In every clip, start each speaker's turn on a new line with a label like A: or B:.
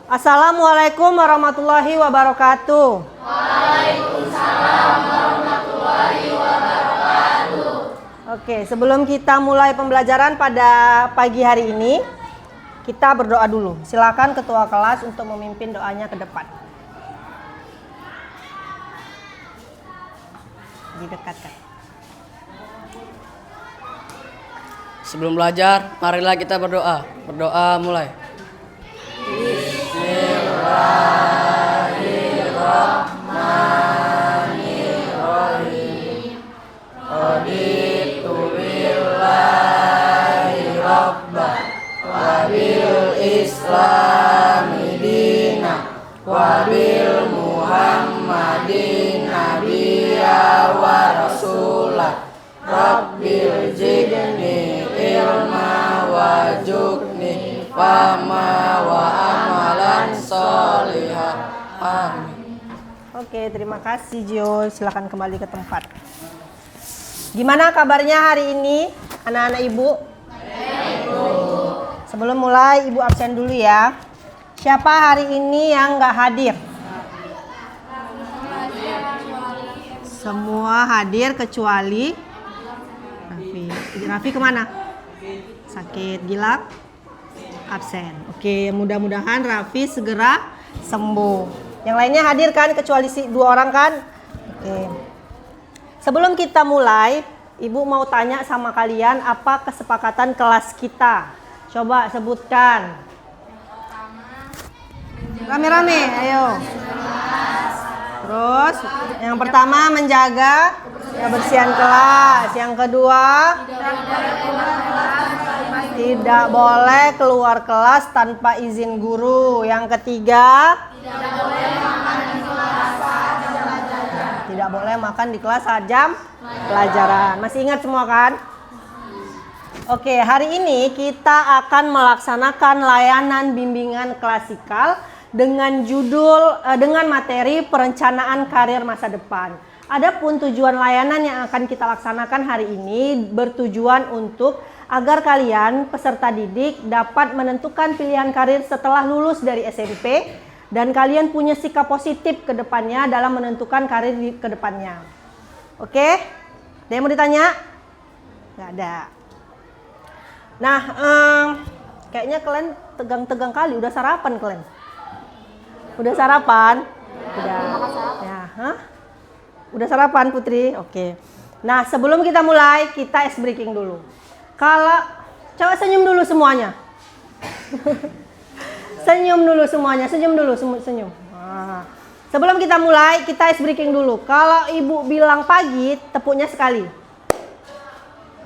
A: Assalamualaikum warahmatullahi wabarakatuh.
B: Waalaikumsalam warahmatullahi wabarakatuh.
A: Oke, sebelum kita mulai pembelajaran pada pagi hari ini, kita berdoa dulu. Silakan ketua kelas untuk memimpin doanya ke depan. Didekatkan.
C: Sebelum belajar, marilah kita berdoa. Berdoa mulai. Bismillahirrahmanirrahim. Raditu billahi rabba wa bil islami dina wa bil muhammadin nabiyya wa rasulah. Rabbil zidni ilma wajukni fama wa amalan solihah. Amin.
A: Oke, terima kasih Jio. Silakan kembali ke tempat. Gimana kabarnya hari ini anak-anak ibu? Sebelum mulai ibu absen dulu ya. Siapa hari ini yang nggak hadir? Semua hadir kecuali Raffi. Raffi kemana? Sakit. Gilang? Absen. Oke, mudah-mudahan Raffi segera sembuh. Yang lainnya hadir kan, kecuali si 2 orang kan? Oke. Sebelum kita mulai, ibu mau tanya sama kalian apa kesepakatan kelas kita. Coba sebutkan. Rame-rame, ayo. Terus, yang pertama menjaga kebersihan kelas. Yang kedua, tidak boleh keluar kelas tanpa izin guru. Yang ketiga, tidak boleh makan di kelas saat jam pelajaran. Masih ingat semua kan? Oke, hari ini kita akan melaksanakan layanan bimbingan klasikal dengan judul dengan materi perencanaan karir masa depan. Adapun tujuan layanan yang akan kita laksanakan hari ini bertujuan untuk agar kalian peserta didik dapat menentukan pilihan karir setelah lulus dari SMP dan kalian punya sikap positif ke depannya dalam menentukan karir ke depannya. Oke? Ada yang mau ditanya? Nggak ada. Nah, kayaknya kalian tegang-tegang kali. Udah sarapan kalian? Udah sarapan? Udah. Ya, udah sarapan Putri? Oke. Nah, sebelum kita mulai, kita ice breaking dulu. Kalau coba senyum dulu semuanya. Senyum dulu semuanya, senyum dulu, senyum. Nah, sebelum kita mulai, kita ice breaking dulu. Kalau ibu bilang pagi, tepuknya sekali.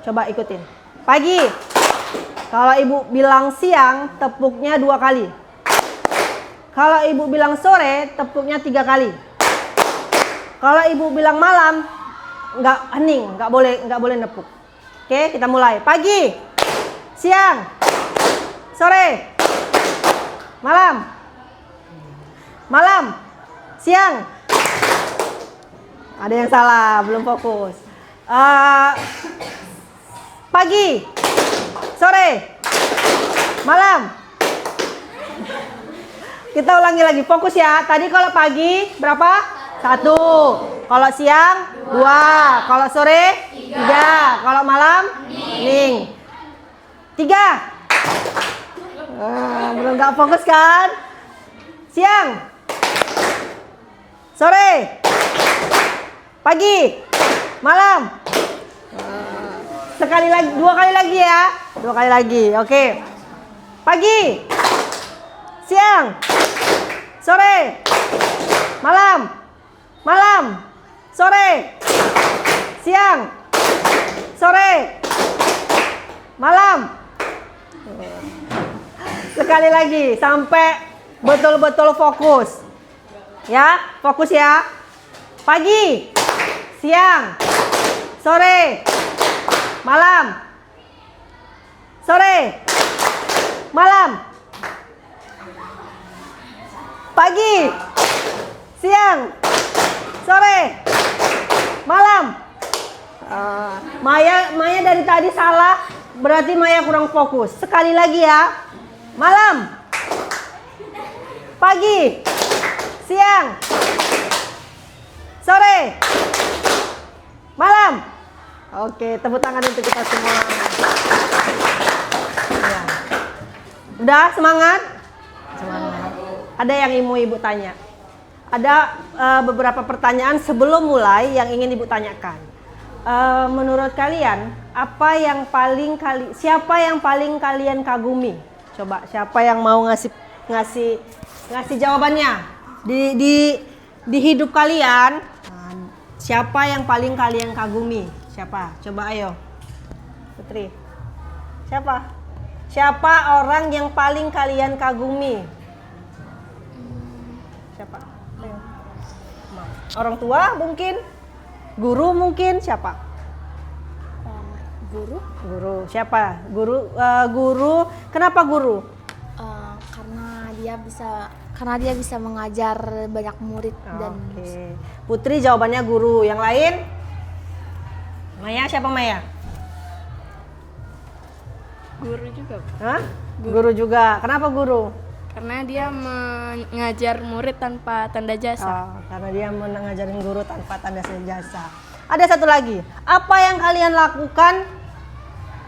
A: Coba ikutin. Pagi. Kalau ibu bilang siang, tepuknya 2 kali. Kalau ibu bilang sore, tepuknya 3 kali. Kalau ibu bilang malam, nggak hening, nggak boleh nepuk. Oke, kita mulai. Pagi, siang, sore, malam, siang. Ada yang salah, belum fokus. Pagi, sore, malam. Kita ulangi lagi, fokus ya. Tadi kalau pagi berapa? 1. Kalau siang 2. Kalau sore 3. Kalau malam hening 3. Belum nggak fokus kan? Siang, sore, pagi, malam. Sekali lagi, 2 kali lagi ya. 2 kali lagi. Oke. Pagi, siang, sore, malam, sore, siang, sore, malam. Sekali lagi sampai betul-betul fokus. Ya, fokus ya. Pagi, siang, sore, malam, sore, malam. Pagi, siang, sore, malam. Maya dari tadi salah, berarti Maya kurang fokus. Sekali lagi ya. Malam, Pagi, siang, sore, malam. Oke, tepuk tangan untuk kita semua. Ya. Udah semangat? Semangat. Ada yang mau ibu tanya? Ada beberapa pertanyaan sebelum mulai yang ingin ibu tanyakan. Menurut kalian, siapa yang paling kalian kagumi? Coba, siapa yang mau ngasih jawabannya di hidup kalian? Siapa yang paling kalian kagumi? Siapa? Coba ayo, Putri. Siapa orang yang paling kalian kagumi? Siapa? Ayo. Orang tua mungkin? Guru mungkin? Siapa? Guru. Siapa? Guru. Kenapa guru?
B: Karena dia bisa mengajar banyak murid dan
A: Oke. Putri jawabannya guru. Yang lain? Maya, siapa Maya?
D: Guru juga.
A: Hah? Guru juga. Kenapa guru?
D: Karena dia mengajar murid tanpa tanda jasa.
A: Karena dia mengajarin guru tanpa tanda jasa. Ada satu lagi. Apa yang kalian lakukan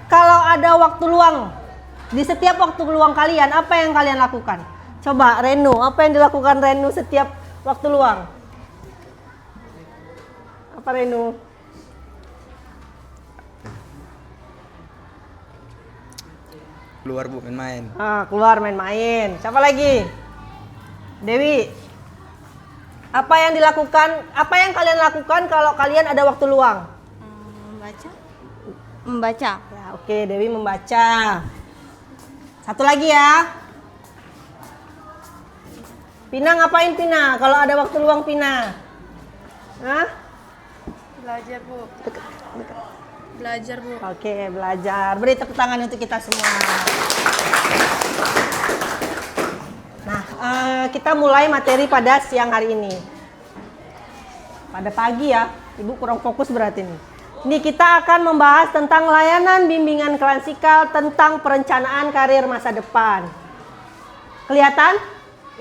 A: kalau ada waktu luang? Di setiap waktu luang kalian, apa yang kalian lakukan? Coba Renu, apa yang dilakukan Renu setiap waktu luang? Apa Renu?
E: Keluar bu, main-main.
A: Keluar main-main. Siapa lagi? Dewi. Apa yang kalian lakukan kalau kalian ada waktu luang?
B: membaca.
A: Ya, oke, Dewi membaca. Satu lagi ya. Pina ngapain Pina? Kalau ada waktu luang Pina? Hah?
D: Belajar bu. Belajar bu.
A: Oke, belajar. Beri tepuk tangan untuk kita semua. Nah, kita mulai materi pada siang hari ini. Pada pagi ya, Ibu kurang fokus berarti nih. Ini kita akan membahas tentang layanan bimbingan klasikal tentang perencanaan karir masa depan. Kelihatan?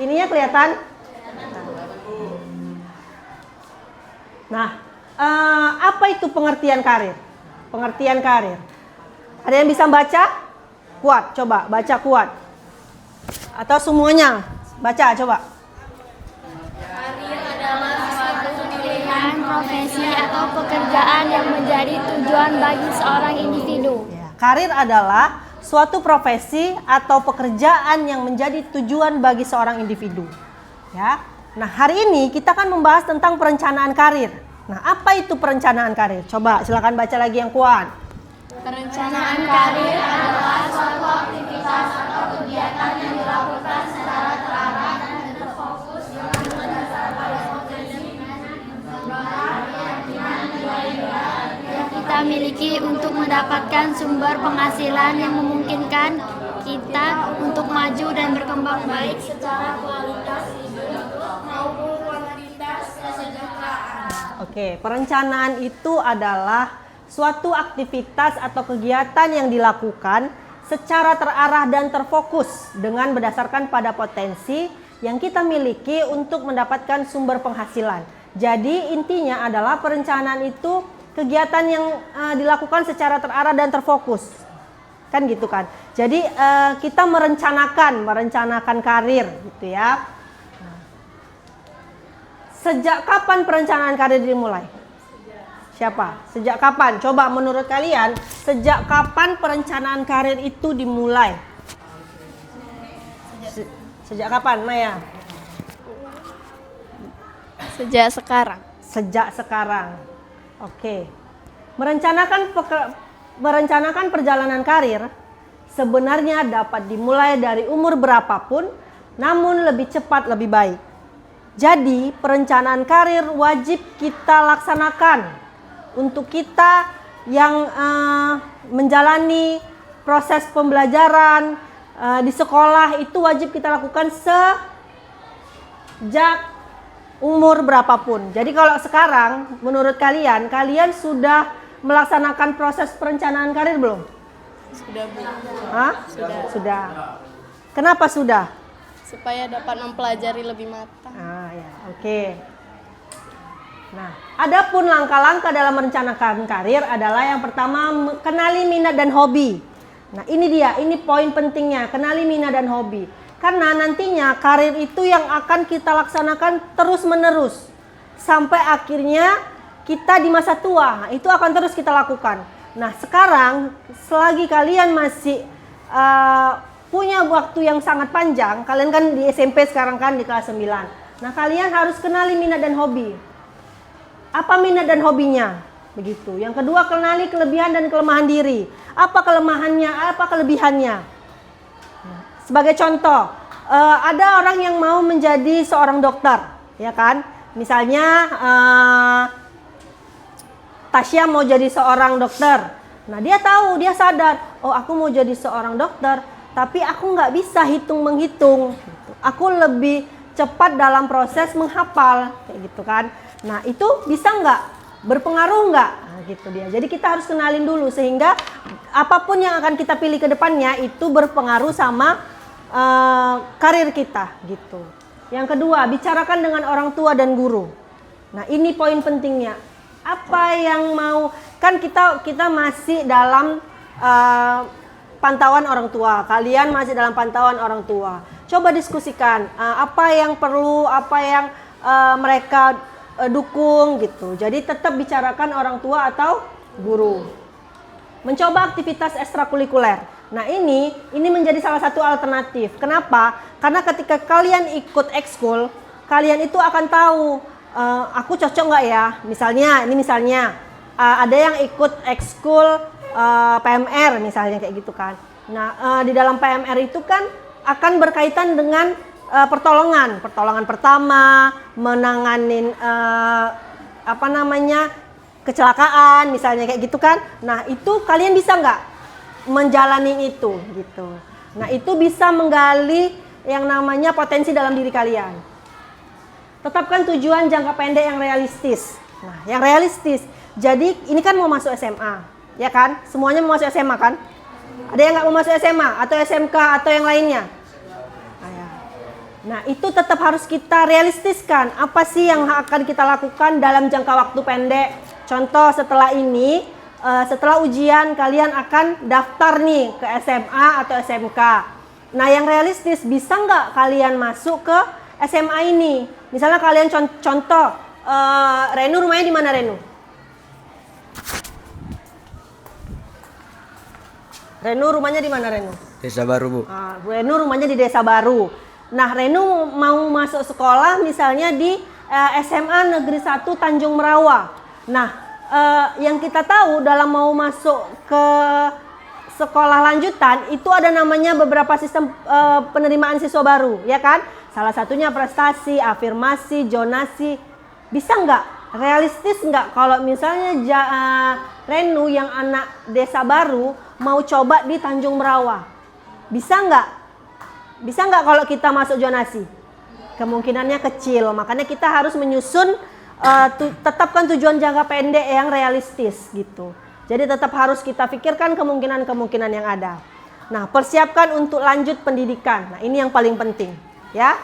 A: Ininya kelihatan? Nah, apa itu pengertian karir? Pengertian karir. Ada yang bisa baca? Kuat, coba baca kuat. Atau semuanya? Baca, coba.
B: Karir adalah suatu pilihan profesi atau pekerjaan yang menjadi tujuan bagi seorang individu.
A: Ya, karir adalah suatu profesi atau pekerjaan yang menjadi tujuan bagi seorang individu. Ya. Nah, hari ini kita akan membahas tentang perencanaan karir. Nah, apa itu perencanaan karir? Coba silakan baca lagi yang kuat.
B: Perencanaan karir adalah suatu aktivitas atau kegiatan yang dilakukan secara terarah dan terfokus dengan berdasar pada potensi yang kita miliki untuk mendapatkan sumber penghasilan yang memungkinkan kita untuk maju dan berkembang baik secara kualitas hidup maupun kuantitas kesejahteraan.
A: Oke, perencanaan itu adalah suatu aktivitas atau kegiatan yang dilakukan secara terarah dan terfokus dengan berdasarkan pada potensi yang kita miliki untuk mendapatkan sumber penghasilan. Jadi intinya adalah perencanaan itu kegiatan yang dilakukan secara terarah dan terfokus. Kan gitu kan. Jadi kita merencanakan karir gitu ya. Sejak kapan perencanaan karir dimulai? Siapa? Sejak kapan? Coba menurut kalian, sejak kapan perencanaan karir itu dimulai? Sejak kapan, Maya?
D: Sejak sekarang.
A: Sejak sekarang. Oke. Merencanakan perjalanan karir sebenarnya dapat dimulai dari umur berapapun, namun lebih cepat lebih baik. Jadi, perencanaan karir wajib kita laksanakan untuk kita yang menjalani proses pembelajaran di sekolah. Itu wajib kita lakukan sejak umur berapapun. Jadi kalau sekarang menurut kalian sudah melaksanakan proses perencanaan karir belum?
D: Sudah bu.
A: Hah? Sudah. Kenapa sudah?
D: supaya dapat mempelajari lebih matang.
A: Ya, oke. Nah, adapun langkah-langkah dalam merencanakan karir adalah yang pertama kenali minat dan hobi. Nah, ini dia, ini poin pentingnya, kenali minat dan hobi. Karena nantinya karir itu yang akan kita laksanakan terus-menerus sampai akhirnya kita di masa tua. Nah, itu akan terus kita lakukan. Nah, sekarang selagi kalian masih punya waktu yang sangat panjang, kalian kan di SMP sekarang kan di kelas 9. Nah, kalian harus kenali minat dan hobi. Apa minat dan hobinya? Begitu. Yang kedua, kenali kelebihan dan kelemahan diri. Apa kelemahannya, apa kelebihannya? Sebagai contoh, ada orang yang mau menjadi seorang dokter, ya kan? Misalnya Tasya mau jadi seorang dokter. Nah, dia tahu, dia sadar, oh aku mau jadi seorang dokter, tapi aku nggak bisa hitung-menghitung. Aku lebih cepat dalam proses menghafal, kayak gitu kan. Nah, itu bisa nggak? Berpengaruh nggak? Nah, gitu dia. Jadi kita harus kenalin dulu sehingga apapun yang akan kita pilih ke depannya itu berpengaruh sama karir kita, gitu. Yang kedua, bicarakan dengan orang tua dan guru. Nah, ini poin pentingnya. Apa yang mau, kan kita masih dalam pantauan orang tua. Kalian masih dalam pantauan orang tua. Coba diskusikan apa yang perlu, apa yang mereka dukung gitu. Jadi tetap bicarakan orang tua atau guru. Mencoba aktivitas ekstrakurikuler. Nah, ini menjadi salah satu alternatif. Kenapa? Karena ketika kalian ikut ekskul, kalian itu akan tahu aku cocok nggak ya. Misalnya ada yang ikut ekskul PMR misalnya kayak gitu kan. Nah, di dalam PMR itu kan akan berkaitan dengan pertolongan pertama, menanganin kecelakaan misalnya kayak gitu kan. Nah, itu kalian bisa nggak menjalani itu gitu. Nah, itu bisa menggali yang namanya potensi dalam diri kalian. Tetapkan tujuan jangka pendek yang realistis. Nah, yang realistis. Jadi ini kan mau masuk SMA, ya kan? Semuanya mau masuk SMA kan? Ada yang nggak mau masuk SMA atau SMK atau yang lainnya? Nah, itu tetap harus kita realistiskan. Apa sih yang akan kita lakukan dalam jangka waktu pendek? Contoh, setelah ini, setelah ujian kalian akan daftar nih ke SMA atau SMK. Nah, yang realistis, bisa nggak kalian masuk ke SMA ini? Misalnya kalian contoh, Renu rumahnya di mana Renu? Renu rumahnya di mana Renu?
E: Desa Baru, Bu.
A: Renu rumahnya di Desa Baru. Nah, Renu mau masuk sekolah misalnya di SMA Negeri 1 Tanjung Merawa. Nah, yang kita tahu dalam mau masuk ke sekolah lanjutan itu ada namanya beberapa sistem penerimaan siswa baru, ya kan? Salah satunya prestasi, afirmasi, zonasi. Bisa nggak? Realistis nggak kalau misalnya Renu yang anak Desa Baru mau coba di Tanjung Merawa? Bisa nggak? Bisa nggak kalau kita masuk zonasi? Kemungkinannya kecil, makanya kita harus menyusun tetapkan tujuan jangka pendek yang realistis gitu. Jadi tetap harus kita pikirkan kemungkinan-kemungkinan yang ada. Nah, persiapkan untuk lanjut pendidikan. Nah, ini yang paling penting, ya.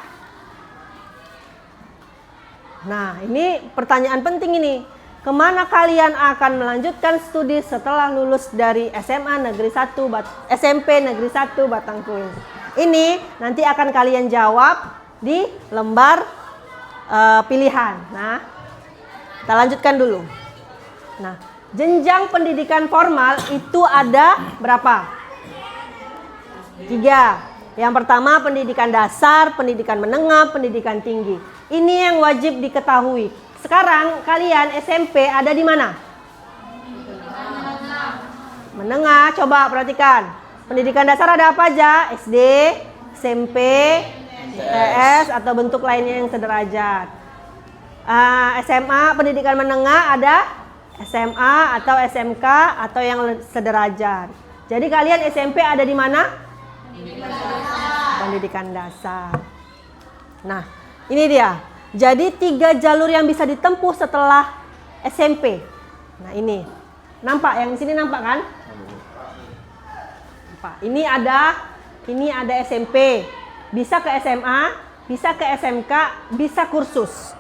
A: Nah, ini pertanyaan penting ini. Kemana kalian akan melanjutkan studi setelah lulus dari SMA Negeri 1 SMP Negeri 1 Batangkuil? Ini nanti akan kalian jawab di lembar pilihan. Nah, kita lanjutkan dulu. Nah, jenjang pendidikan formal itu ada berapa? 3. Yang pertama pendidikan dasar, pendidikan menengah, pendidikan tinggi. Ini yang wajib diketahui. Sekarang kalian SMP ada di mana? Menengah. Coba perhatikan. Pendidikan dasar ada apa aja? SD, SMP, TS atau bentuk lainnya yang sederajat. SMA pendidikan menengah ada SMA atau SMK atau yang sederajat. Jadi kalian SMP ada di mana? Pendidikan dasar. Nah, ini dia. Jadi 3 jalur yang bisa ditempuh setelah SMP. Nah, ini. Nampak? Yang di sini nampak kan? Nampak. Ini ada SMP. Bisa ke SMA, bisa ke SMK, bisa kursus.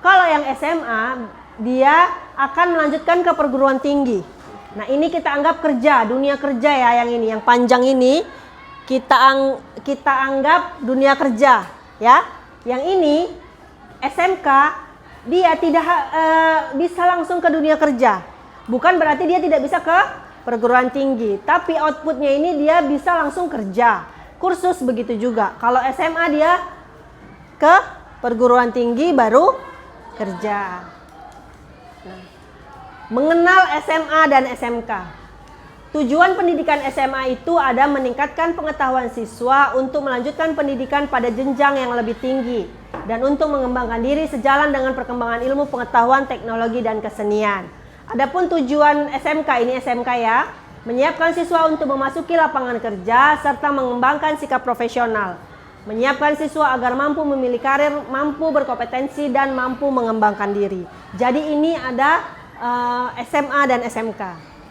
A: Kalau yang SMA, dia akan melanjutkan ke perguruan tinggi. Nah, ini kita anggap kerja, dunia kerja ya, yang ini, yang panjang ini kita anggap dunia kerja, ya. Yang ini SMK, dia tidak bisa langsung ke dunia kerja. Bukan berarti dia tidak bisa ke perguruan tinggi, tapi outputnya ini dia bisa langsung kerja. Kursus begitu juga. Kalau SMA dia ke perguruan tinggi baru kerja. Nah, mengenal SMA dan SMK. Tujuan pendidikan SMA itu ada meningkatkan pengetahuan siswa untuk melanjutkan pendidikan pada jenjang yang lebih tinggi dan untuk mengembangkan diri sejalan dengan perkembangan ilmu pengetahuan, teknologi, dan kesenian. Adapun tujuan SMK, ini SMK ya, menyiapkan siswa untuk memasuki lapangan kerja serta mengembangkan sikap profesional. Menyiapkan siswa agar mampu memilih karir, mampu berkompetensi, dan mampu mengembangkan diri. Jadi ini ada SMA dan SMK.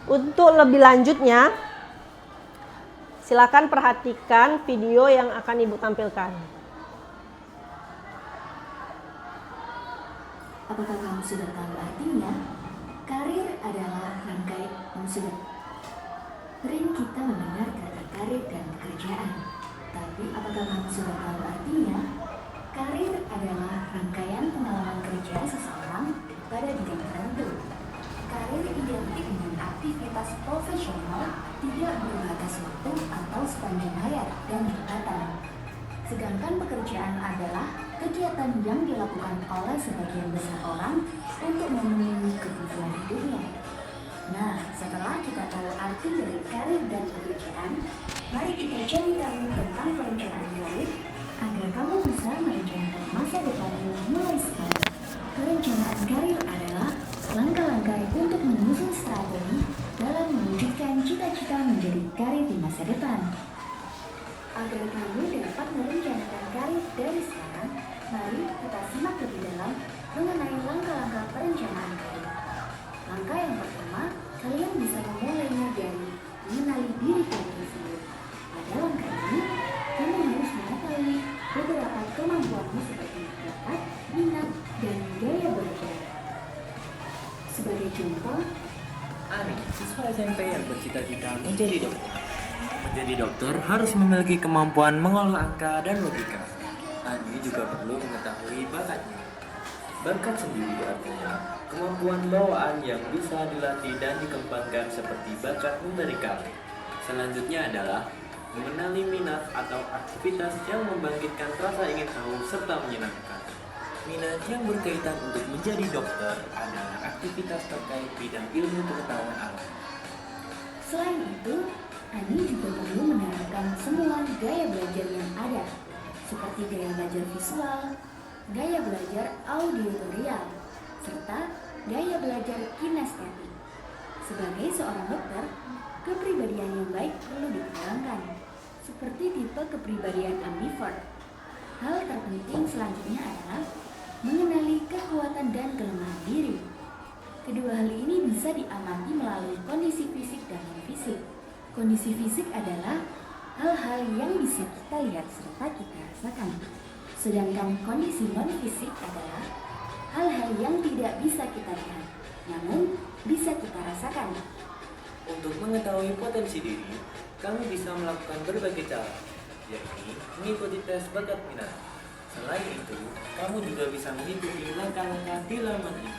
A: Untuk lebih lanjutnya, silakan perhatikan video yang akan Ibu tampilkan.
F: Apakah kamu sudah tahu artinya? Karir adalah rangkaian sudah. Sering kita mendengar kata karir dan pekerjaan. Tapi apakah kamu sudah tahu artinya? Karir adalah rangkaian pengalaman kerja seseorang pada bidang tertentu. Karir identik dengan aktivitas profesional, tidak berbatas waktu atau sepanjang hayat dan jabatan. Sedangkan pekerjaan adalah kegiatan yang dilakukan oleh sebagian besar orang untuk memenuhi kebutuhan hidupnya. Nah, setelah kita tahu arti dari karir dan pekerjaan, mari kita cari tahu tentang perencanaan karir agar kamu bisa merencanakan masa depanmu mulai sekarang. Perencanaan karir adalah langkah-langkah untuk menyusun strategi dalam mewujudkan cita-cita menjadi karir di masa depan. Agar kamu dapat merencanakan karir dari sekarang, mari kita simak lebih dalam mengenai langkah-langkah perencanaan karir. Langkah yang pertama, kalian bisa memulainya dari mengenali diri kalian sendiri. Pada langkah ini, kamu harus mengetahui beberapa kemampuanmu seperti bakat, minat, dan gaya belajar. Sebagai contoh,
G: Ani, siswa SMP yang bercita-cita menjadi dokter. Menjadi dokter harus memiliki kemampuan mengolah angka dan logika. Ani juga perlu mengetahui bakatnya. Bakat sendiri artinya kemampuan bawaan yang bisa dilatih dan dikembangkan seperti bakat numerikal. Selanjutnya adalah mengenali minat atau aktivitas yang membangkitkan rasa ingin tahu serta menyenangkan. Minat yang berkaitan untuk menjadi dokter adalah aktivitas terkait bidang ilmu pengetahuan alam.
F: selain itu, Ani juga perlu menerapkan semua gaya belajar yang ada, seperti gaya belajar visual, gaya belajar auditorial, serta gaya belajar kinestetik. Sebagai seorang dokter, kepribadian yang baik perlu dikembangkan, seperti tipe kepribadian ambivert. Hal terpenting selanjutnya adalah mengenali kekuatan dan kelemahan diri. Kedua hal ini bisa diamati melalui kondisi fisik dan non-fisik. Kondisi fisik adalah hal-hal yang bisa kita lihat serta kita rasakan. Sedangkan kondisi non-fisik adalah hal-hal yang tidak bisa kita lihat, namun bisa kita rasakan.
G: Untuk mengetahui potensi diri, kamu bisa melakukan berbagai cara, yakni mengikuti tes bakat minat. Selain itu, kamu juga bisa mengikuti langkah-langkah di laman ini.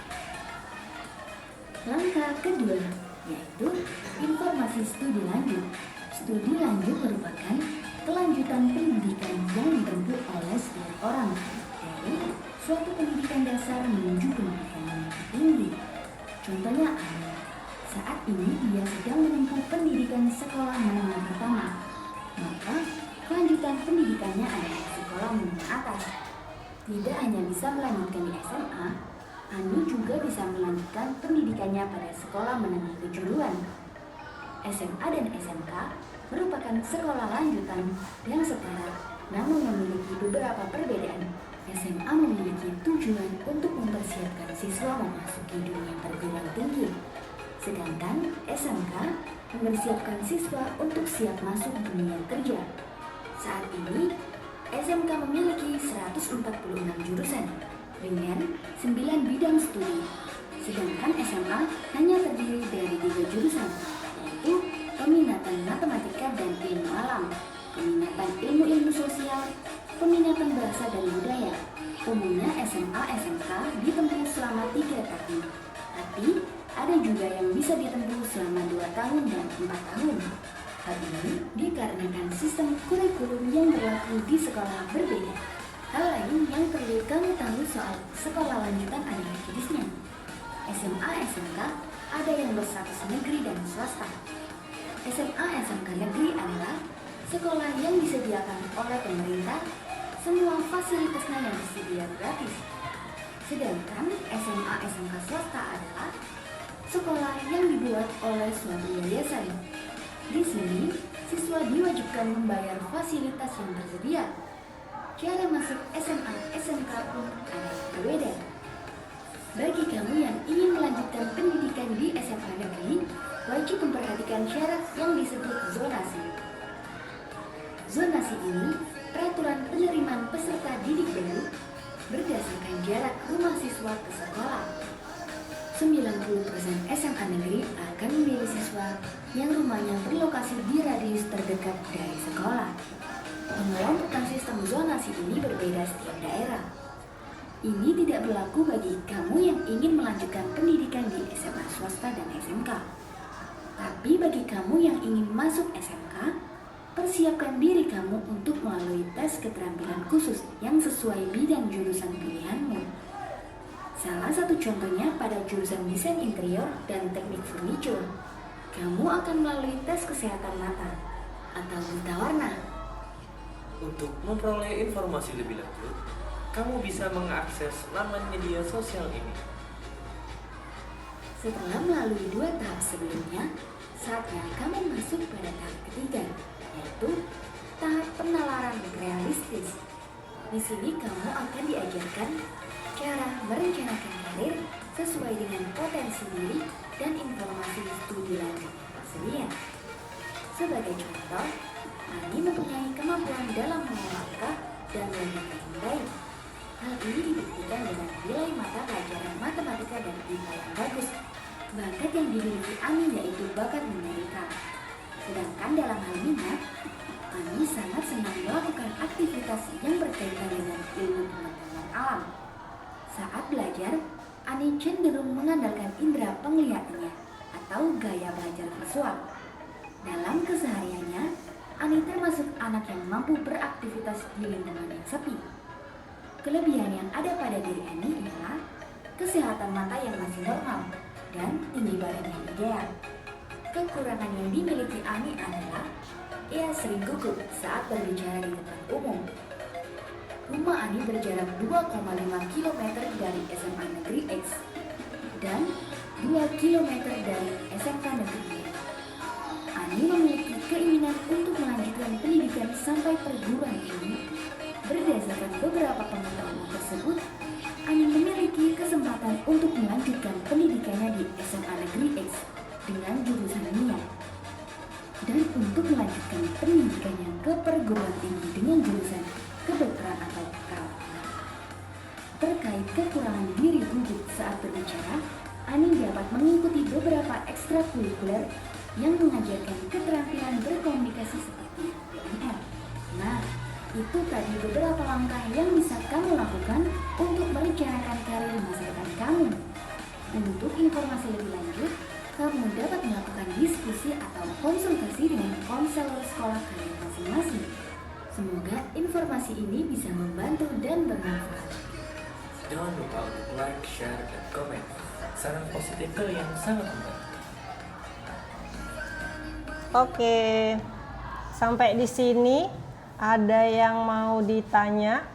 F: Langkah kedua, yaitu informasi studi lanjut. Studi lanjut merupakan kelanjutan pendidikan yang ditempuh oleh setiap orang, dari suatu pendidikan dasar menuju pendidikan yang lebih tinggi. Contohnya Ani, saat ini dia sedang menempuh pendidikan sekolah menengah pertama, maka kelanjutan pendidikannya adalah sekolah menengah atas. Tidak hanya bisa melanjutkan di SMA, Ani juga bisa melanjutkan pendidikannya pada sekolah menengah kejuruan. SMA dan SMK merupakan sekolah lanjutan yang setara, namun memiliki beberapa perbedaan. SMA memiliki tujuan untuk mempersiapkan siswa memasuki dunia perguruan tinggi, sedangkan SMK mempersiapkan siswa untuk siap masuk dunia kerja. Saat ini, SMK memiliki 146 jurusan dengan 9 bidang studi. Sedangkan SMA hanya terdiri dari 3 jurusan, yaitu peminatan matematika dan ilmu alam, peminatan ilmu-ilmu sosial, peminatan bahasa dan budaya. Umumnya SMA SMK ditempuh selama 3 tahun, tapi ada juga yang bisa ditempuh selama 2 tahun dan 4 tahun. Hal ini dikarenakan sistem kurikulum yang berlaku di sekolah berbeda. Hal lain yang perlu kamu tahu soal sekolah lanjutan adalah jenisnya. SMA SMK ada yang berstatus negeri dan swasta. SMA SMK negeri adalah sekolah yang disediakan oleh pemerintah, semua fasilitasnya yang disediakan gratis. Sedangkan SMA SMK swasta adalah sekolah yang dibuat oleh suatu yayasan. Di sini, siswa diwajibkan membayar fasilitas yang tersedia. Cara masuk SMA SMK pun ada berbeda. Bagi kamu yang ingin melanjutkan pendidikan di SMA negeri, wajib memperhatikan syarat yang disebut zonasi. Zonasi ini peraturan penerimaan peserta didik baru berdasarkan jarak rumah siswa ke sekolah. 90% SMA negeri akan memilih siswa yang rumahnya berlokasi di radius terdekat dari sekolah. Pengelompokan sistem zonasi ini berbeda setiap daerah. Ini tidak berlaku bagi kamu yang ingin melanjutkan pendidikan di SMA swasta dan SMK. Tapi bagi kamu yang ingin masuk SMK, persiapkan diri kamu untuk melalui tes keterampilan khusus yang sesuai bidang jurusan pilihanmu. Salah satu contohnya pada jurusan desain interior dan teknik furniture. Kamu akan melalui tes kesehatan mata atau buta warna.
G: Untuk memperoleh informasi lebih lanjut, kamu bisa mengakses laman media sosial ini.
F: Setelah melalui 2 tahap sebelumnya, saatnya kamu masuk pada tahap ketiga, yaitu tahap penalaran realistis. Di sini kamu akan diajarkan cara merencanakan karir sesuai dengan potensi diri dan informasi studi lanjut yang tersedia. Sebagai contoh, Ani mempunyai kemampuan dalam mengolah angka dan logika yang baik. Hal ini dibuktikan dengan nilai mata pelajaran matematika dan IPA yang bagus. Bakat yang dimiliki Ani yaitu bakat numerika. Sedangkan dalam hal minat, Ani sangat senang melakukan aktivitas yang berkaitan dengan ilmu pengetahuan alam. Saat belajar, Ani cenderung mengandalkan indera penglihatannya atau gaya belajar visual. Dalam kesehariannya, Ani termasuk anak yang mampu beraktivitas di lingkungan yang sepi. Kelebihan yang ada pada diri Ani ialah kesehatan mata yang masih normal dan tinggi badan yang ideal. Kekurangan yang dimiliki Ani adalah ia sering gugup saat berbicara di tempat umum. Rumah Ani berjarak 2,5 km dari SMA Negeri X dan 2 km dari SMK Negeri Y. Ani memiliki keinginan untuk melanjutkan pendidikan sampai perguruan tinggi. Berdasarkan beberapa pengetahuan tersebut, Ani memiliki kesempatan untuk melanjutkan pendidikannya di SMA Negeri X dengan jurusan minat dan untuk melanjutkan pendidikannya ke perguruan tinggi dengan jurusan kedokteran atau perawatan. Terkait kekurangan diri gugup saat berbicara, Ani dapat mengikuti beberapa ekstrakurikuler yang mengajarkan keterampilan berkomunikasi seperti PNL. Nah, itu tadi beberapa langkah yang bisa kamu lakukan untuk merencanakan karir masa depan kamu. Untuk informasi lebih lanjut, kamu dapat melakukan diskusi atau konsultasi dengan konselor sekolah kalian masing-masing. Semoga informasi ini bisa membantu dan bermanfaat.
G: Jangan lupa untuk like, share, dan komen. Saran positif yang sangat membantu.
A: Oke, sampai di sini ada yang mau ditanya?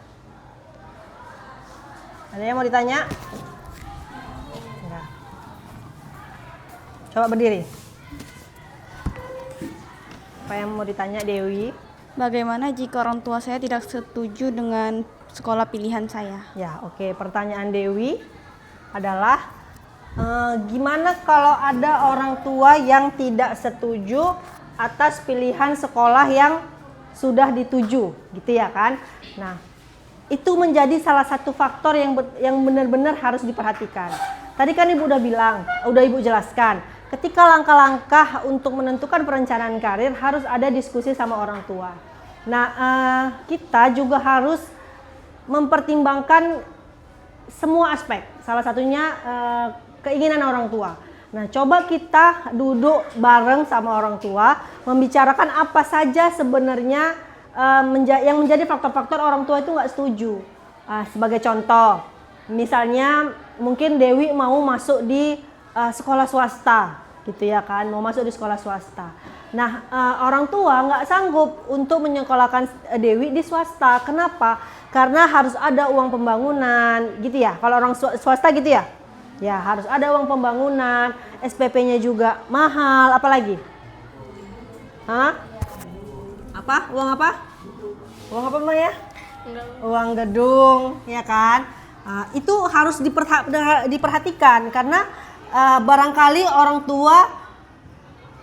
A: Ada yang mau ditanya? Enggak. Coba berdiri. Apa yang mau ditanya, Dewi?
H: Bagaimana jika orang tua saya tidak setuju dengan sekolah pilihan saya?
A: Ya, oke. Pertanyaan Dewi adalah gimana kalau ada orang tua yang tidak setuju atas pilihan sekolah yang sudah dituju, gitu ya kan? Nah, itu menjadi salah satu faktor yang benar-benar harus diperhatikan. Tadi kan Ibu udah Ibu jelaskan, ketika langkah-langkah untuk menentukan perencanaan karir harus ada diskusi sama orang tua. Nah, kita juga harus mempertimbangkan semua aspek, salah satunya keinginan orang tua. Nah, coba kita duduk bareng sama orang tua, membicarakan apa saja sebenarnya yang menjadi faktor-faktor orang tua itu nggak setuju. Sebagai contoh, misalnya mungkin Dewi mau masuk di sekolah swasta, gitu ya kan, mau masuk di sekolah swasta. Nah, orang tua nggak sanggup untuk menyekolahkan Dewi di swasta. Kenapa? Karena harus ada uang pembangunan, gitu ya. Kalau orang swasta gitu ya. Ya, harus ada uang pembangunan, SPP-nya juga mahal, apalagi? Hah? Apa? Uang apa? Uang apa Maya? Uang gedung, ya kan? Itu harus diperhatikan karena barangkali orang tua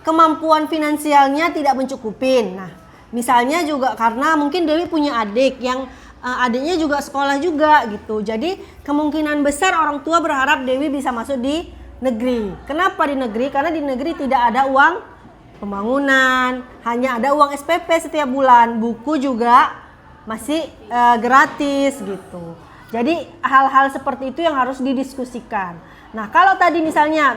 A: kemampuan finansialnya tidak mencukupin. Nah, misalnya juga karena mungkin Dewi punya adik yang adiknya juga sekolah juga gitu. Jadi kemungkinan besar orang tua berharap Dewi bisa masuk di negeri. Kenapa di negeri? Karena di negeri tidak ada uang pembangunan, hanya ada uang SPP setiap bulan. Buku juga masih gratis gitu. Jadi hal-hal seperti itu yang harus didiskusikan. Nah, kalau tadi misalnya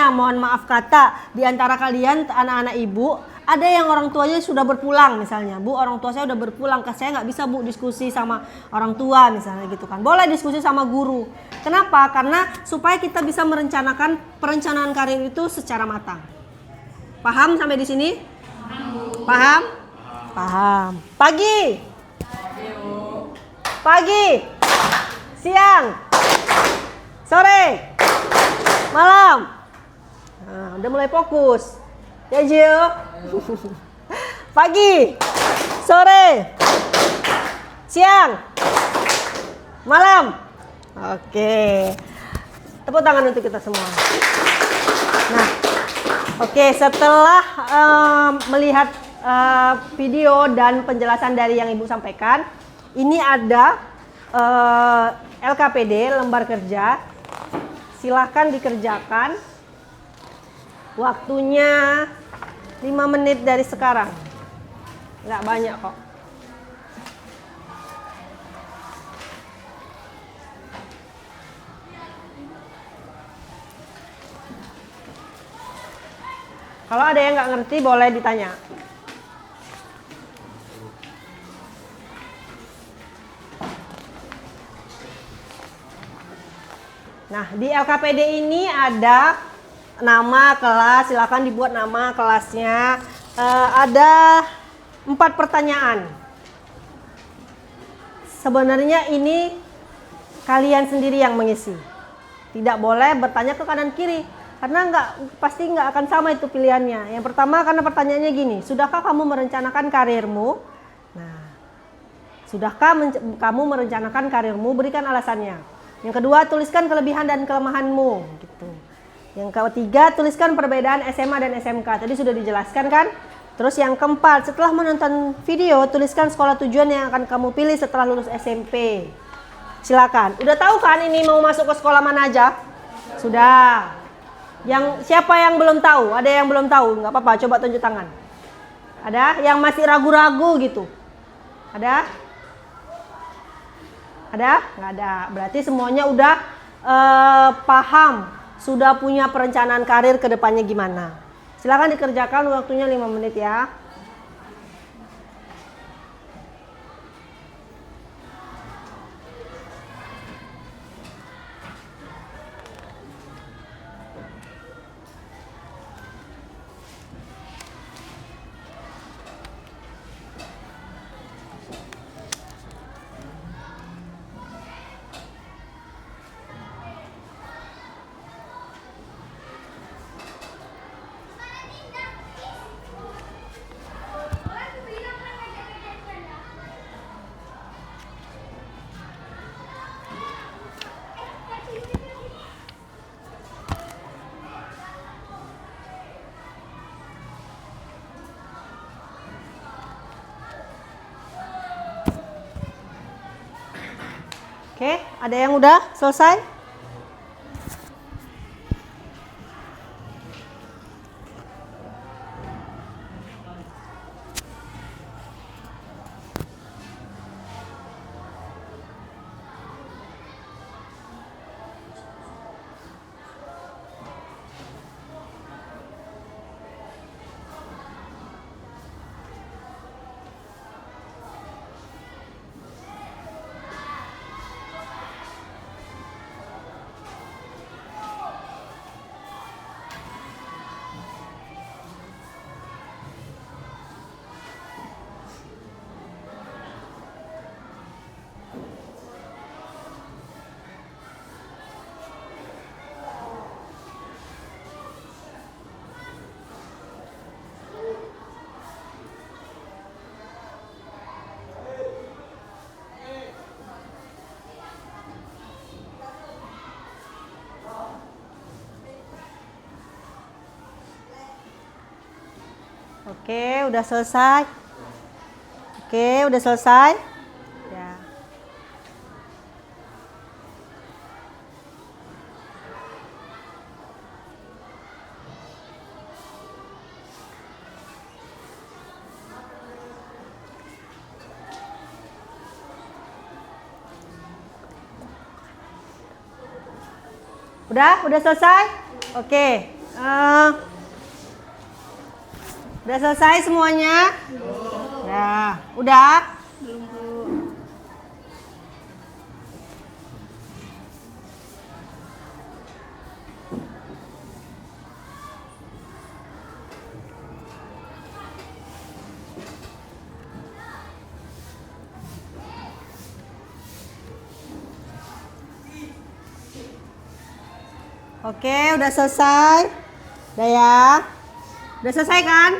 A: mohon maaf kata di antara kalian anak-anak ibu ada yang orang tuanya sudah berpulang misalnya, Bu, orang tua saya udah berpulang, saya nggak bisa Bu diskusi sama orang tua misalnya gitu kan. Boleh diskusi sama guru. Kenapa? Karena supaya kita bisa merencanakan perencanaan karir itu secara matang. Paham sampai di sini? Paham? Paham. Pagi. Pagi. Siang. Sore. Malam. Nah, udah mulai fokus. Ya Jill. Pagi, sore, siang, malam. Oke. Tepuk tangan untuk kita semua. Nah, oke, setelah melihat video dan penjelasan dari yang Ibu sampaikan, ini ada LKPD, lembar kerja. Silahkan dikerjakan. Waktunya 5 menit dari sekarang. Nggak banyak kok. Kalau ada yang nggak ngerti boleh ditanya. Nah, di LKPD ini ada nama kelas, silakan dibuat nama kelasnya. Ada 4 pertanyaan. Sebenarnya ini kalian sendiri yang mengisi. Tidak boleh bertanya ke kanan kiri karena pasti nggak akan sama itu pilihannya. Yang pertama karena pertanyaannya gini, sudahkah kamu merencanakan karirmu? Nah, sudahkah kamu merencanakan karirmu? Berikan alasannya. Yang kedua, tuliskan kelebihan dan kelemahanmu. Gitu. Yang ketiga, tuliskan perbedaan SMA dan SMK. Tadi sudah dijelaskan kan? Terus yang keempat, setelah menonton video, tuliskan sekolah tujuan yang akan kamu pilih setelah lulus SMP. Silakan. Udah tahu kan ini mau masuk ke sekolah mana aja? Sudah. Siapa yang belum tahu? Ada yang belum tahu? Nggak apa-apa, coba tunjuk tangan. Ada yang masih ragu-ragu gitu? Ada? Ada? Nggak ada. Berarti semuanya udah paham. Sudah punya perencanaan karir ke depannya gimana. Silakan dikerjakan, waktunya 5 menit ya. Oke, ada yang udah selesai? Oke, udah selesai. Oke, udah selesai. Ya. Udah selesai? Oke. Udah selesai semuanya? Ya, udah? Belum, Bu. Oke, udah selesai. Udah ya? Udah selesai kan?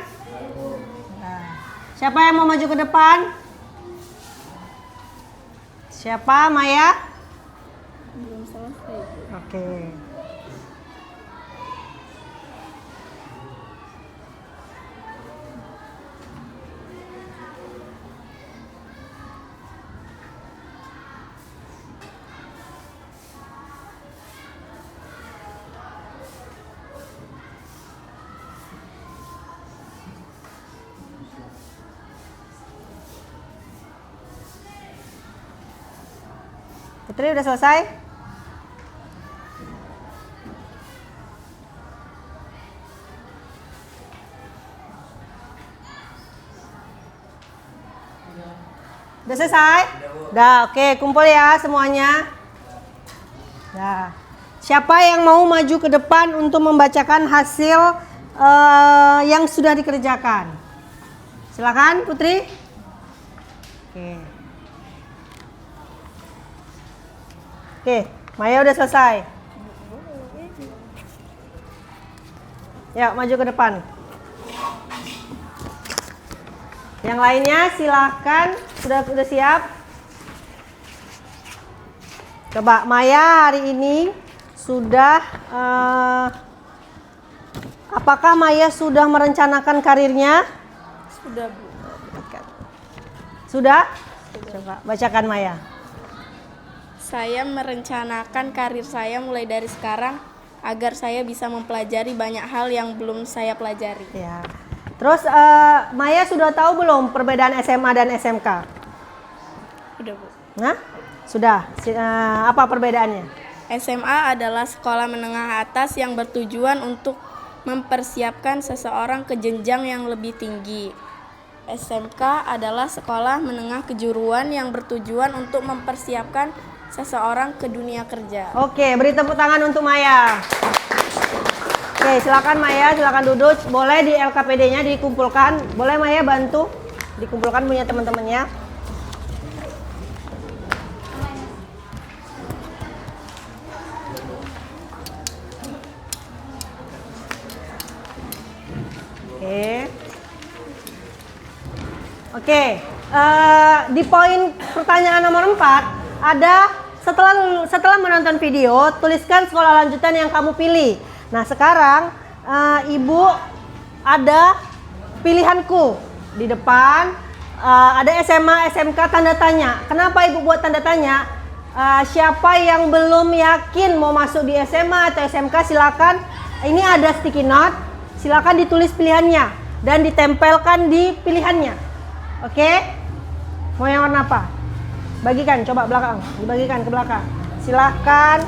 A: Siapa yang mau maju ke depan? Siapa? Maya?
D: Belum selesai.
A: Oke. Putri udah selesai? Udah selesai? Udah, oke, kumpul ya semuanya. Nah, siapa yang mau maju ke depan untuk membacakan hasil yang sudah dikerjakan? Silakan, Putri. Oke. Oke, Maya udah selesai. Ya, maju ke depan. Yang lainnya silahkan, sudah siap? Coba Maya hari ini sudah, apakah Maya sudah merencanakan karirnya?
D: Sudah, Bu.
A: Sudah? Coba bacakan Maya.
D: Saya merencanakan karir saya mulai dari sekarang agar saya bisa mempelajari banyak hal yang belum saya pelajari.
A: Ya. Terus Maya sudah tahu belum perbedaan SMA dan SMK?
D: Udah, Bu.
A: Nah, sudah. Apa perbedaannya?
D: SMA adalah sekolah menengah atas yang bertujuan untuk mempersiapkan seseorang ke jenjang yang lebih tinggi. SMK adalah sekolah menengah kejuruan yang bertujuan untuk mempersiapkan seseorang ke dunia kerja.
A: Oke, beri tepuk tangan untuk Maya. Oke, silakan Maya, silakan duduk. Boleh di LKPD-nya dikumpulkan. Boleh Maya bantu dikumpulkan punya teman-temannya. Oke. Di poin pertanyaan nomor 4 ada setelah menonton video, tuliskan sekolah lanjutan yang kamu pilih. Nah, sekarang Ibu ada pilihanku di depan, ada SMA, SMK tanda tanya. Kenapa Ibu buat tanda tanya? Siapa yang belum yakin mau masuk di SMA atau SMK, silakan. Ini ada sticky note, silakan ditulis pilihannya dan ditempelkan di pilihannya. Oke? Mau yang warna apa? Bagikan, coba belakang, dibagikan ke belakang. Silakan.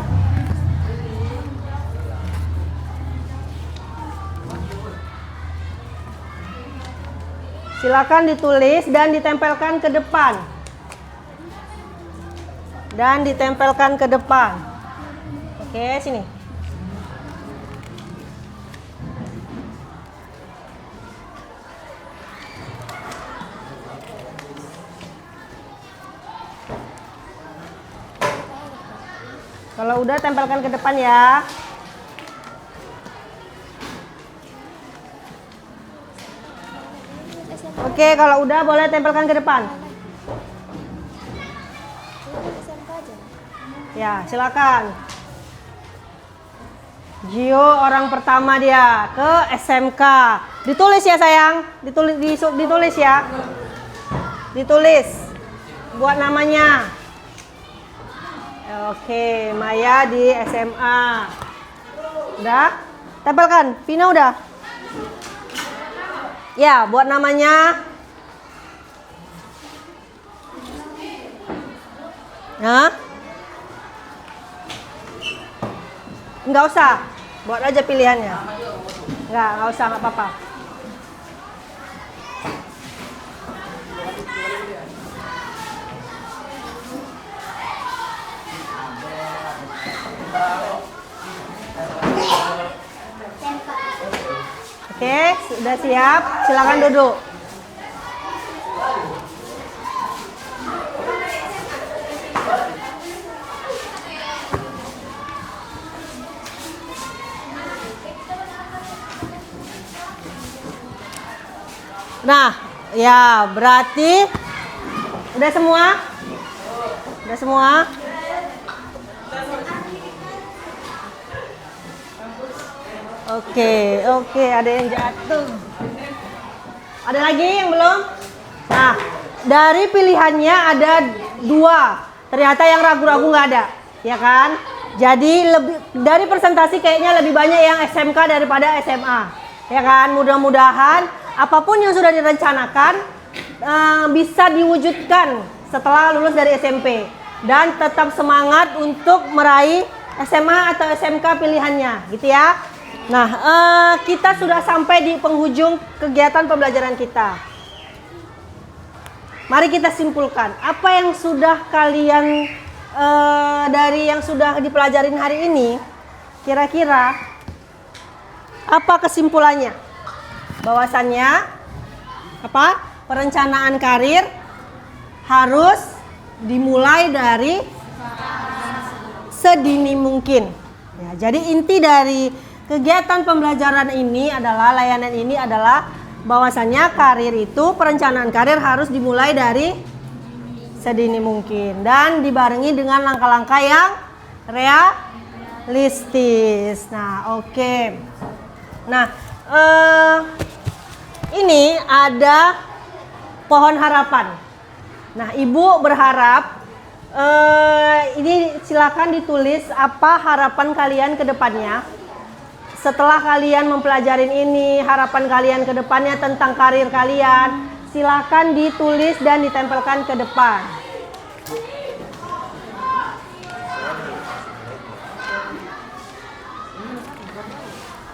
A: Silakan ditulis dan ditempelkan ke depan. Dan ditempelkan ke depan. Oke, sini. Kalau udah, tempelkan ke depan ya. Oke, kalau udah boleh tempelkan ke depan. Ya, silakan. Gio orang pertama dia ke SMK. Ditulis ya sayang, ditulis ya. Ditulis buat namanya. Oke, Maya di SMA. Udah? Tempelkan. Vina udah? Ya, buat namanya. Hah? Enggak usah. Buat aja pilihannya. Enggak usah, enggak apa-apa. Oke, sudah siap. Silakan duduk. Nah, ya berarti udah semua? Udah semua? Oke, ada yang jatuh. Ada lagi yang belum? Nah, dari pilihannya ada 2. Ternyata yang ragu-ragu nggak ada, ya kan? Jadi dari presentasi kayaknya lebih banyak yang SMK daripada SMA, ya kan? Mudah-mudahan apapun yang sudah direncanakan bisa diwujudkan setelah lulus dari SMP, dan tetap semangat untuk meraih SMA atau SMK pilihannya, gitu ya. Nah, kita sudah sampai di penghujung kegiatan pembelajaran kita. Mari kita simpulkan apa yang sudah kalian dari yang sudah dipelajarin hari ini. Kira-kira apa kesimpulannya? Bahwasannya apa? Perencanaan karir harus dimulai dari sedini mungkin. Ya, jadi inti dari kegiatan pembelajaran ini adalah, layanan ini adalah bahwasannya karir itu, perencanaan karir harus dimulai dari sedini mungkin dan dibarengi dengan langkah-langkah yang realistis. Nah, oke. Nah, ini ada pohon harapan. Nah, Ibu berharap ini silakan ditulis apa harapan kalian ke depannya. Setelah kalian mempelajarin ini, harapan kalian ke depannya tentang karir kalian, silakan ditulis dan ditempelkan ke depan.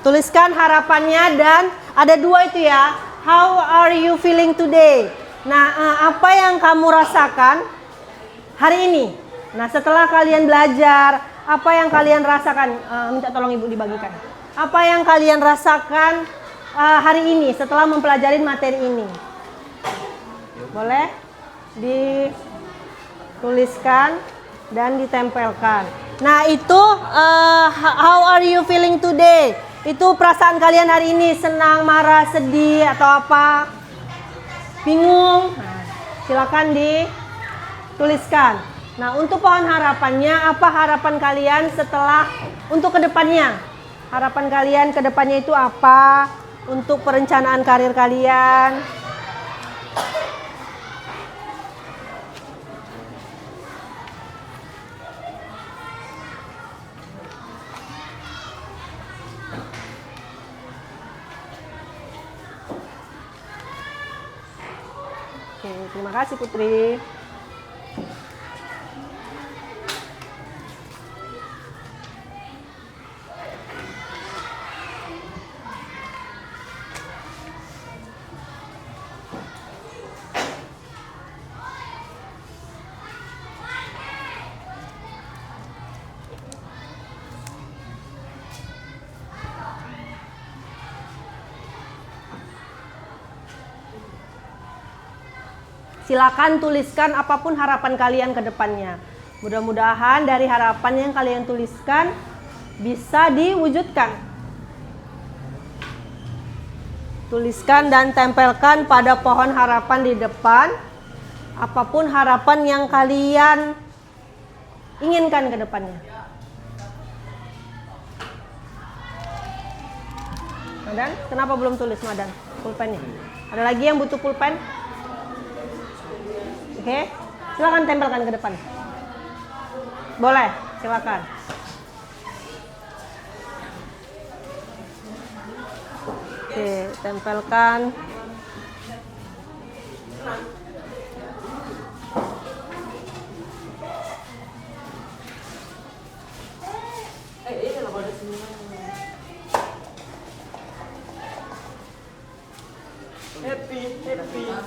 A: Tuliskan harapannya dan ada 2 itu ya. How are you feeling today? Nah, apa yang kamu rasakan hari ini? Nah, setelah kalian belajar, apa yang kalian rasakan? Minta tolong Ibu dibagikan. Apa yang kalian rasakan hari ini setelah mempelajari materi ini? Boleh dituliskan dan ditempelkan. Nah, itu how are you feeling today? Itu perasaan kalian hari ini, senang, marah, sedih, atau apa? Bingung? Nah, silakan dituliskan. Nah, untuk pohon harapannya, apa harapan kalian setelah untuk kedepannya? Harapan kalian ke depannya itu apa untuk perencanaan karir kalian? Oke, terima kasih Putri. Silakan tuliskan apapun harapan kalian ke depannya. Mudah-mudahan dari harapan yang kalian tuliskan bisa diwujudkan. Tuliskan dan tempelkan pada pohon harapan di depan apapun harapan yang kalian inginkan ke depannya. Madan, kenapa belum tulis Madan? Pulpennya. Ada lagi yang butuh pulpen? Oke, silakan tempelkan ke depan. Boleh, silakan. Oke, tempelkan.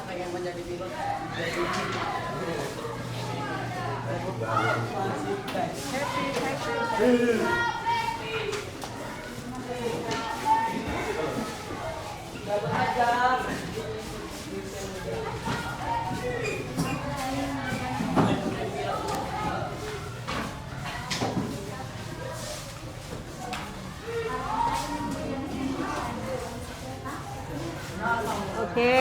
C: Pengen menjadi pilot.
A: Oke.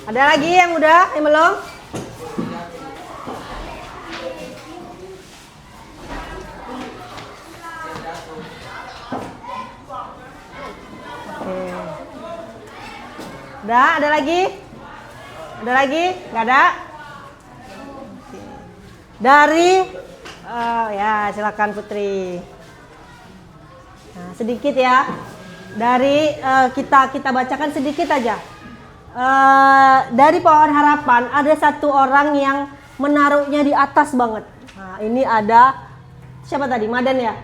A: Ada lagi yang udah, yang belum? Oke. Udah, ada lagi? Ada lagi? Nggak ada? Oke. Dari, ya silakan Putri. Nah, sedikit ya. Dari kita bacakan sedikit aja. Dari pohon harapan ada satu orang yang menaruhnya di atas banget. Nah, ini ada siapa tadi? Madan ya?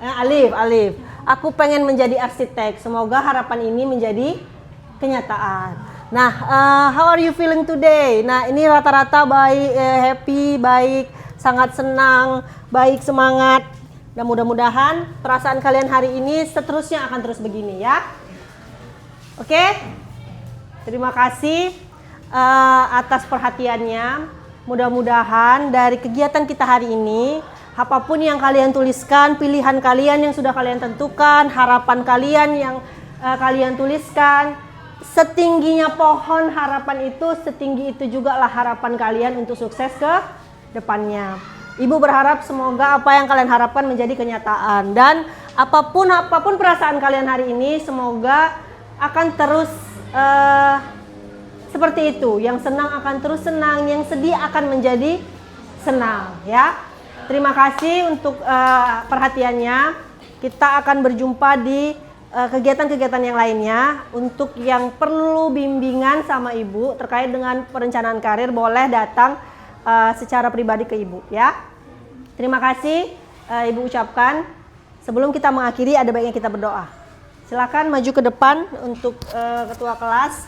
A: Alif. Aku pengen menjadi arsitek. Semoga harapan ini menjadi kenyataan. Nah, how are you feeling today? Nah, ini rata-rata baik, happy, baik, sangat senang, baik, semangat. Dan mudah-mudahan perasaan kalian hari ini seterusnya akan terus begini ya. Oke? Terima kasih atas perhatiannya. Mudah-mudahan dari kegiatan kita hari ini, apapun yang kalian tuliskan, pilihan kalian yang sudah kalian tentukan, harapan kalian yang kalian tuliskan, setingginya pohon harapan itu, setinggi itu juga lah harapan kalian untuk sukses ke depannya. Ibu berharap semoga apa yang kalian harapkan menjadi kenyataan. Dan apapun perasaan kalian hari ini, semoga akan terus seperti itu. Yang senang akan terus senang, yang sedih akan menjadi senang ya. Terima kasih untuk perhatiannya. Kita akan berjumpa di kegiatan-kegiatan yang lainnya. Untuk yang perlu bimbingan sama ibu terkait dengan perencanaan karir, boleh datang secara pribadi ke ibu ya. Terima kasih ibu ucapkan. Sebelum kita mengakhiri, ada baiknya kita berdoa. Silakan maju ke depan untuk ketua kelas.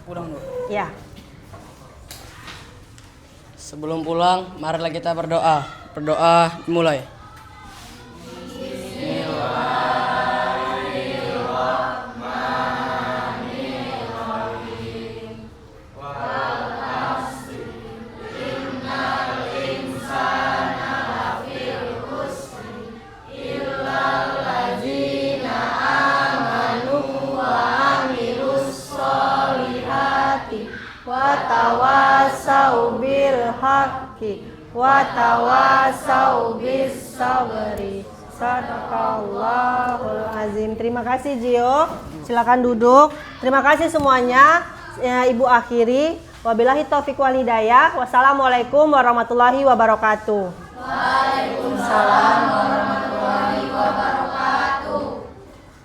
C: Pulang dulu.
A: Ya.
C: Sebelum pulang, marilah kita berdoa. Berdoa mulai.
A: Watawasau bil haqqi watawasau bis sabri. Sadaqallahul azim. Terima kasih Gio. Silakan duduk. Terima kasih semuanya. Ibu akhiri. Wabillahi taufiq wal hidayah. Wassalamualaikum warahmatullahi wabarakatuh. Waalaikumsalam warahmatullahi wabarakatuh.